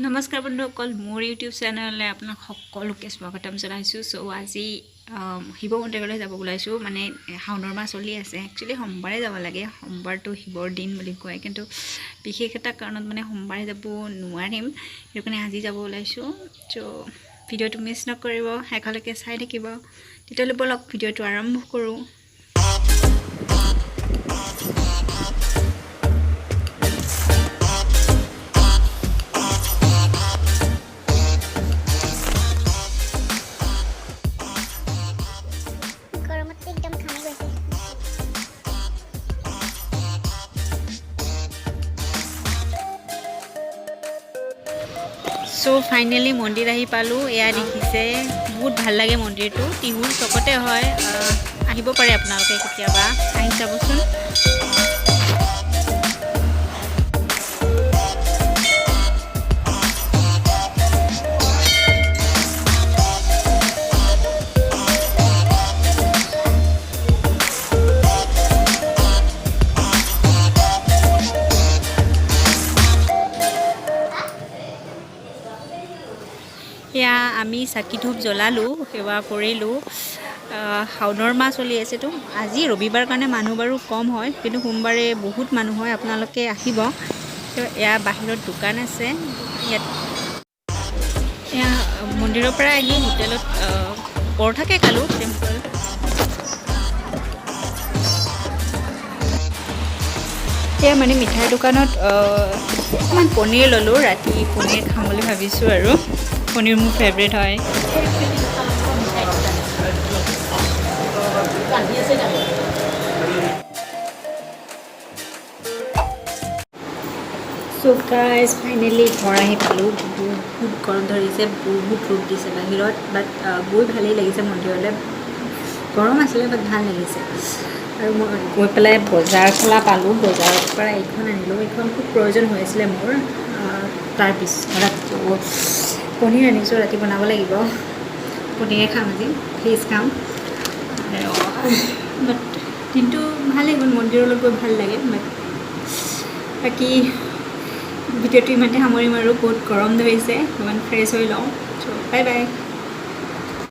নমস্কাৰ বন্ধুসকল, মোৰ ইউটিউব চেনেললৈ আপোনাক সকলোকে স্বাগতম জনাইছোঁ। চ' আজি শিৱ মন্দিৰলৈ যাব ওলাইছোঁ। মানে শাওণৰ মাহ চলি আছে। একচুৱেলি সোমবাৰে যাব লাগে, সোমবাৰটো শিৱৰ দিন বুলি কয়, কিন্তু বিশেষ এটা কাৰণত মানে সোমবাৰে যাব নোৱাৰিম, সেইটো কাৰণে আজি যাব ওলাইছোঁ। চ' ভিডিঅ'টো মিছ নকৰিব, শেষলৈকে চাই থাকিব। তেতিয়াহ'লে ব'লক ভিডিঅ'টো আৰম্ভ কৰোঁ। চ' ফাইনেলি মন্দিৰ আহি পালোঁ। এয়া দেখিছে, বহুত ভাল লাগে মন্দিৰটো। টিহুৰ চকতে হয়, আহিব পাৰে আপোনালোকে কেতিয়াবা, আহি যাবচোন। এয়া আমি চাকি ধূপ জ্বলালোঁ, সেৱা কৰিলোঁ। শাওণৰ মাহ চলি আছেতো। আজি ৰবিবাৰ কাৰণে মানুহ বাৰু কম হয়, কিন্তু সোমবাৰে বহুত মানুহ হয়, আপোনালোকে আহিব। তো এয়া বাহিৰত দোকান আছে। ইয়াত এয়া মন্দিৰৰ পৰা আহি হোটেলত পৰঠাকে খালোঁ, চিম্পল। এয়া মানে মিঠাই দোকানত অকণমান পনীৰ ল'লোঁ। ৰাতি পনীৰ খাম বুলি ভাবিছোঁ আৰু পনীৰ মোৰ ফেভৰেট হয়। চ' গাইজ ফাইনেলি ঘৰ আহি পালোঁ। বহুত গৰম ধৰিছে, বহুত ৰ'দ দিছে বাহিৰত, বাট গৈ ভালেই লাগিছে মন্দিৰলৈ। গৰম আছিলে বাট ভাল লাগিছে। আৰু মই গৈ পেলাই বজাৰ খোলা পালোঁ। বজাৰৰ পৰা এইখন আনিলোঁ। এইখন খুব প্ৰয়োজন হৈ আছিলে মোৰ। তাৰপিছত পনীৰ আনিছোঁ, ৰাতি বনাব লাগিব। পনীৰে খাম আজি, ফিজ খাম। বাট দিনটো ভালেই গ'ল, মন্দিৰলৈ গৈ ভাল লাগে। বাট বাকী ভিডিঅ'টো ইমানতে সামৰিম আৰু। বহুত গৰম ধৰিছে, অকণমান ফ্ৰেছ হৈ লওঁ। চ' বাই বাই।